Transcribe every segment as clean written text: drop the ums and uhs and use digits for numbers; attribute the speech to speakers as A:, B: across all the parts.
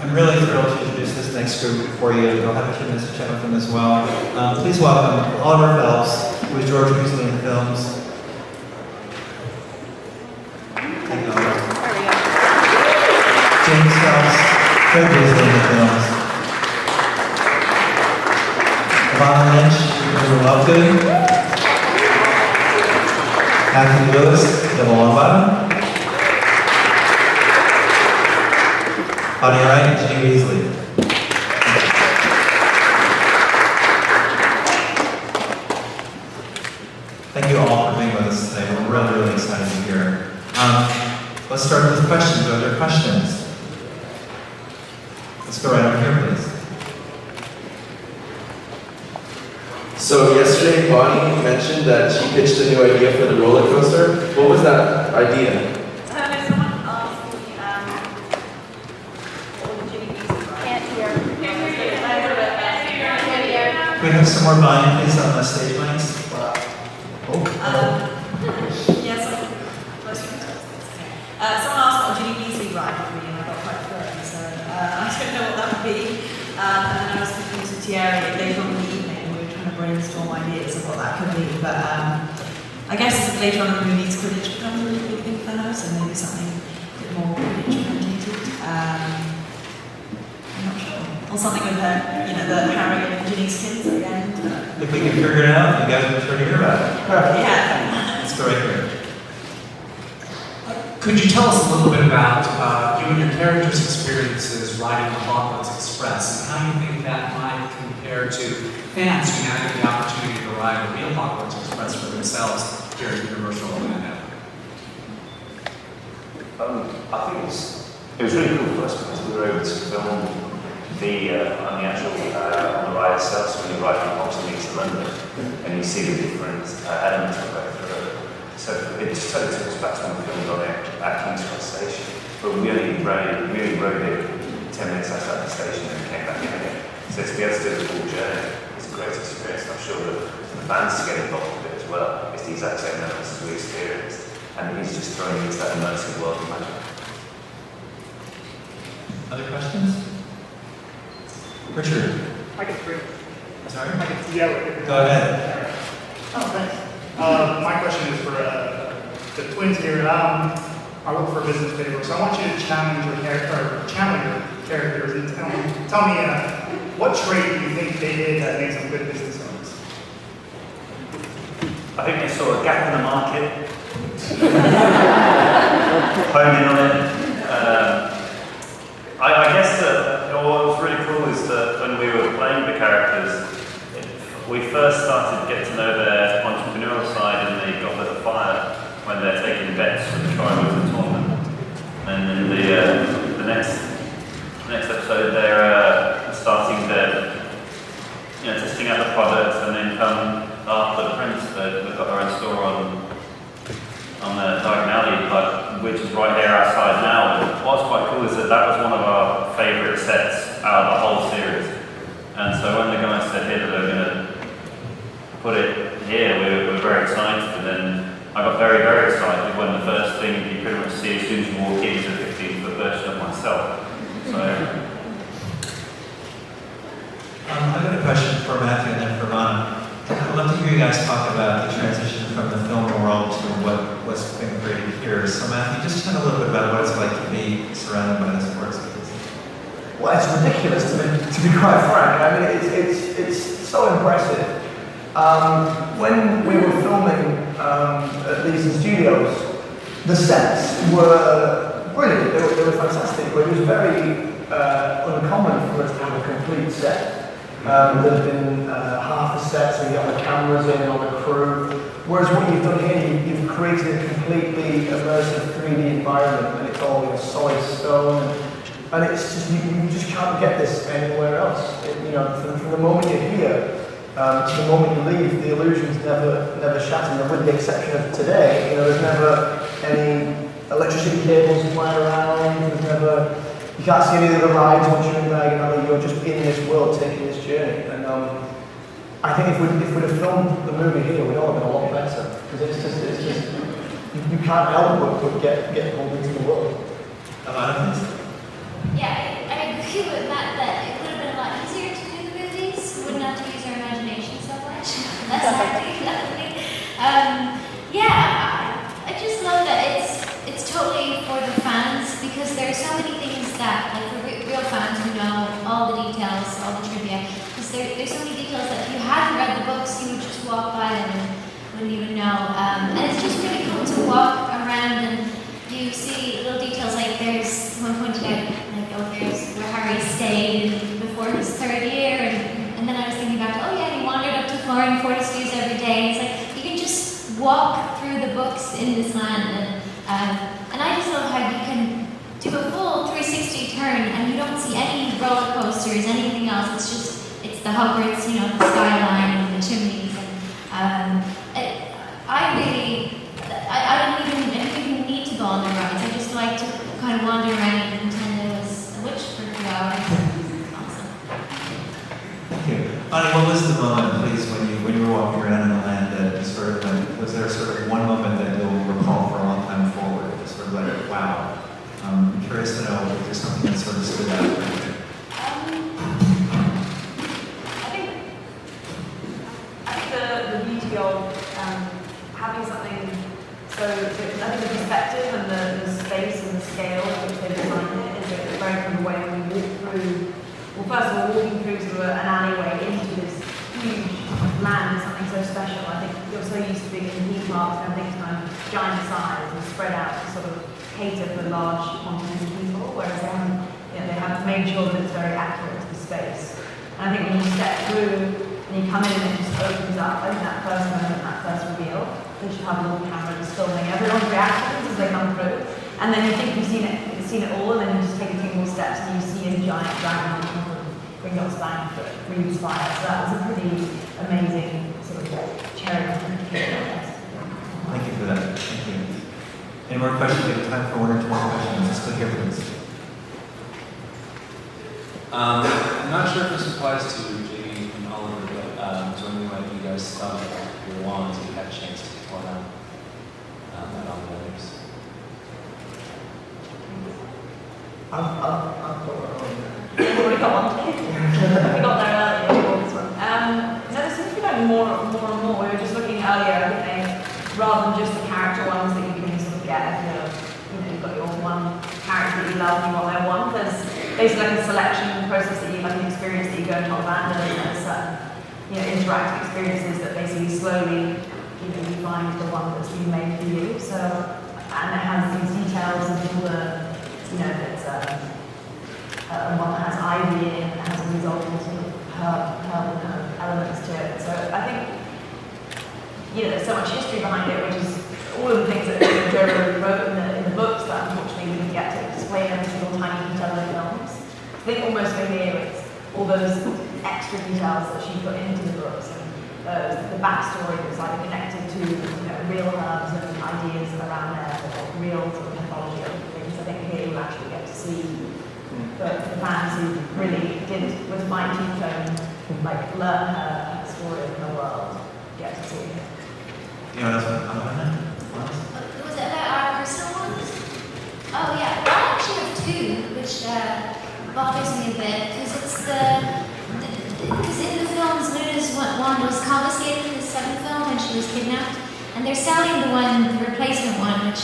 A: I'm really thrilled to introduce this next group for you. You'll have a few minutes to chat with them as well. Please welcome Oliver Phelps, who is George Weasley in the films. Thank you, Oliver. James Phelps, Fred Weasley in the films. Ivana Lynch, who is Lovegood. Matthew Lewis, Neville Longbottom. Bonnie Wright, Ginny Weasley. Thank you all for being with us today. We're really, really excited to be here. Let's start with questions. Are there questions? Let's go right over here, please.
B: So yesterday, Bonnie mentioned that she pitched a new idea for the roller coaster. What was that idea?
A: Can we have some more volume, please, on the stage mics?
C: Someone asked what Ginny Weasley ride would be, and I got quite thrown, so I don't know what that would be. And then I was speaking to Thierry later on in the evening, and we were trying to brainstorm ideas of what that could be. But I guess later on in the movie, Quidditch becomes a really big thing for her, so maybe something a bit more Quidditch orientated. I'm not sure. Or something with her, the Harry and Ginny skins at the end.
A: If we can figure it out, you guys will be sure to hear about it.
C: Yeah.
A: Let's go right here.
D: Could you tell us a little bit about you and your characters' experiences riding the Hogwarts Express and how you think that might compare to fans who now get the opportunity to ride a real Hogwarts Express for themselves here at Universal Orlando?
E: I think it was really cool for us because we were able to film on the actual on the ride itself. So when you ride from Oxford to London and you see the different elements of it. So it just totally took us back to when we filmed on it at King's Cross Station. But we only rode it 10 minutes outside the station and came back in again. So to be able to do the full journey is a great experience. I'm sure that the fans to get involved with it as well. It's the exact same elements as we experienced. And he's just throwing into that immersive world of magic.
A: Other questions? Richard.
F: I can agree.
A: Sorry?
F: Yeah.
A: Go ahead.
F: Oh, thanks. My question is for the twins here. I work for a business paper, so I want you to challenge your characters and tell me what trait do you think they did that makes them good business owners?
E: I think they saw a gap in the market, honed in on it. I guess that what was really cool is that when we were playing the characters, we first started to get to know their entrepreneurial side in the Goblet of Fire when they're taking bets for the Triwizard tournament. And in the next episode, they're starting their testing out the products, and then come after the Prince. They've got their own store on the Diagon Alley, which is right here outside now. And what's quite cool is that was one of our favourite sets out of the whole series. And so when the guys said here that they were going to put it here, we were very excited. And then I got very, very excited when the first thing you pretty much see as soon as you walk in is a 15-foot version of myself. So.
A: I've got a question for Matthew and then for Ron. I'd love to hear you guys talk about the transition from the film world to what's been created here. So Matthew, just tell a little bit about what it's like to be surrounded by this sports.
G: Well, it's ridiculous to be quite frank. I mean, it's so impressive. When we were filming at Leeson Studios, the sets were brilliant. They were fantastic, but it was very uncommon for us to have a complete set. There's been half the sets, so you got the cameras in on the crew. Whereas what you've done here, you've created a completely immersive 3D environment, and it's all in solid stone. And it's just, you just can't get this anywhere else. From the moment you're here to the moment you leave, the illusion's never shattered. With the exception of today, there's never any electricity cables flying around. You can't see any of the rides once you're in Diagon Alley. You're just in this world, taking this journey. And I think if we'd have filmed the movie here, we'd all have been a lot better. Because it's just you can't help but get pulled into the world.
A: A lot of things.
H: Yeah, I agree there's so many details that if you hadn't read the books, you would just walk by them and wouldn't even know. And it's just really cool to walk around and you see little details, like there's someone pointed out, like, oh, there's where Harry stayed before his 3rd year, and then I was thinking back, oh yeah, he wandered up to Flooring Fortescue's every day. It's like, you can just walk through the books in this land, and I just love how you can do a full 360 turn and you don't see any roller coasters, anything else. It's the Hogwarts, you know, the skyline and the chimneys, and I didn't even need to go on the rides. I just like to kind of wander around and pretend I was a witch for a few hours. Awesome.
A: Thank you. Ani, what was the moment, please, when you were walking around in the land that sort of like, was there sort of one moment that you'll recall for a long time forward? Just sort of like, wow. I'm curious to know if there's something that sort of stood out for you.
C: I think the beauty of having something, so I think the perspective and the space and the scale at which they designed it is a very kind of way when we walk through, well, first of all, walking through sort of an alleyway into this huge land is something so special. I think you're so used to being in theme parks and everything's kind of giant size and spread out to sort of cater for large quantities of people, whereas they have made sure that it's very accurate to the space. And I think when you step through and you come in and it just opens up, I think that first moment, that first reveal, they should have a little camera just filming everyone's reactions as they come through. And then you think you've seen it all, and then you just take a few more steps and you see a giant dragon on top of Gringotts Bank that breathes fire. So that was a pretty amazing sort of cherry on the cake, I guess.
A: Thank you for that. Thank you. Any more questions? We have time for 1 or 2 more questions. Let's click here, please.
I: I'm not sure if this applies to Ginny and Oliver, but I was wondering what you guys thought about your wands if you had a chance to take one out and on the others.
G: I've got one on there.
C: We've already got one. We got there earlier for this one. No, there seems to be like more and more. We were just looking earlier, I think rather than just the character ones that you can sort of get, you've got your one character that you love and you want their one. There's basically like a selection process that you like an experience that you go and talk about, and there's interactive experiences that basically slowly you find the one that's been made for you. So, and it has these details of all the, it's one that has ivy in it, and has all these old sort of herb elements to it. So I think there's so much history behind it, which is all of the things that Joe wrote in the books that unfortunately we didn't get to explain every single tiny detail in the films. I think almost for here it's all those extra details that she put into the books, and the backstory that's like connected to real herbs and ideas around there, or real sort of mythology and things. I think here you actually get to see the fans who really did with fine tooth comb learn her story of her world, get to see it.
A: Anyone else want to comment on that?
H: Was it about our personal ones? Oh yeah, well, I actually have 2, which bothers me a bit, because because in the films, Luna's wand was confiscated in the 7th film when she was kidnapped, and they're selling the replacement one, which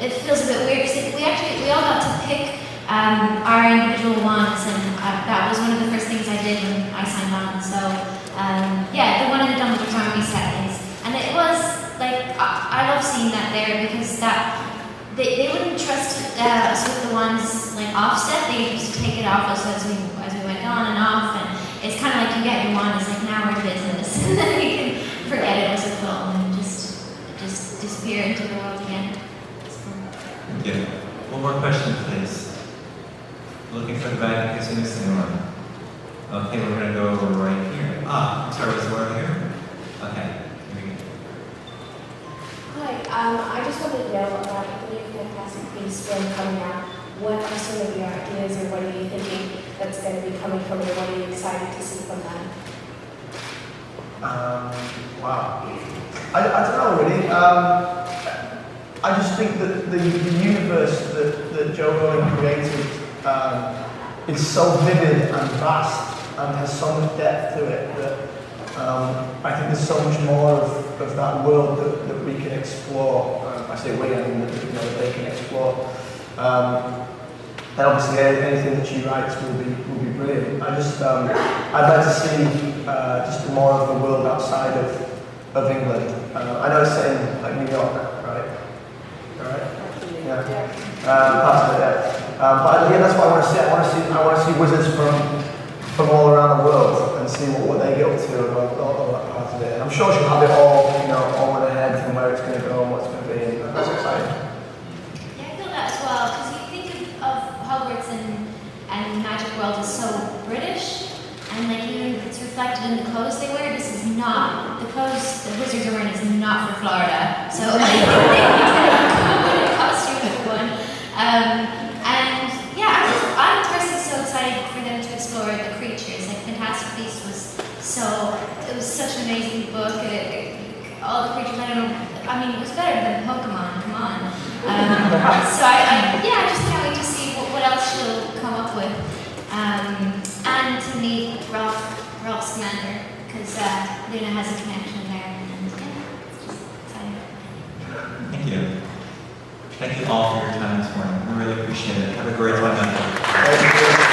H: it feels a bit weird, because we all got to pick our individual wands, and that was one of the first things I did when I signed on. So the one in the Dumbledore's Army set is, and it was like, I love seeing that there, because they wouldn't trust us with the ones like offset. They used to take it off us as we went on and off, and it's kind of like you get your wand, it's like, now we're business, and then you can forget it was a film and just disappear into the world again.
A: Thank you. One more question, please. Looking for the back in case we missed anyone. Okay, we're going to go over right here. I'm sorry, was there one over here? Okay.
J: Hi, I just wanted to know about the new Fantastic Beasts film coming out. What are some of your ideas, or what are you thinking that's going to be coming from it? What are you excited to see from that?
G: Wow. I don't know really. I just think that the universe that Joe Rowling created is so vivid and vast and has so much depth to it that I think there's so much more of that world that we can explore. I say we, I mean that they can explore. And obviously anything that she writes will be brilliant. I'd like to see just more of the world outside of England. I know it's set in like New York, right? Alright? Yeah. Parts of it, yeah. But yeah, that's what I want to see. I want to see wizards from all around the world and see what they get up to and all that part of it. And I'm sure she'll have it all, all in her head and where it's going to go and what's going to be. And that's exciting.
H: Yeah, I feel that as well, because you think of Hogwarts and Magic World as so British, and like even it's reflected in the clothes they wear. This is not, the clothes the wizards are wearing is not for Florida, so I think they come with a costume for one. And yeah, I'm personally so excited for them to explore the creatures. Like Fantastic Beasts it was such an amazing book. All the creatures, I mean, it was better than Pokemon, come on. So I just can't wait to see what else she'll come up with. And to meet Ralph Scamander, because Luna has a connection there, and yeah, it's just exciting.
A: Thank you. Thank you all for your time this morning. We really appreciate it. Have a great time.
G: Thank you.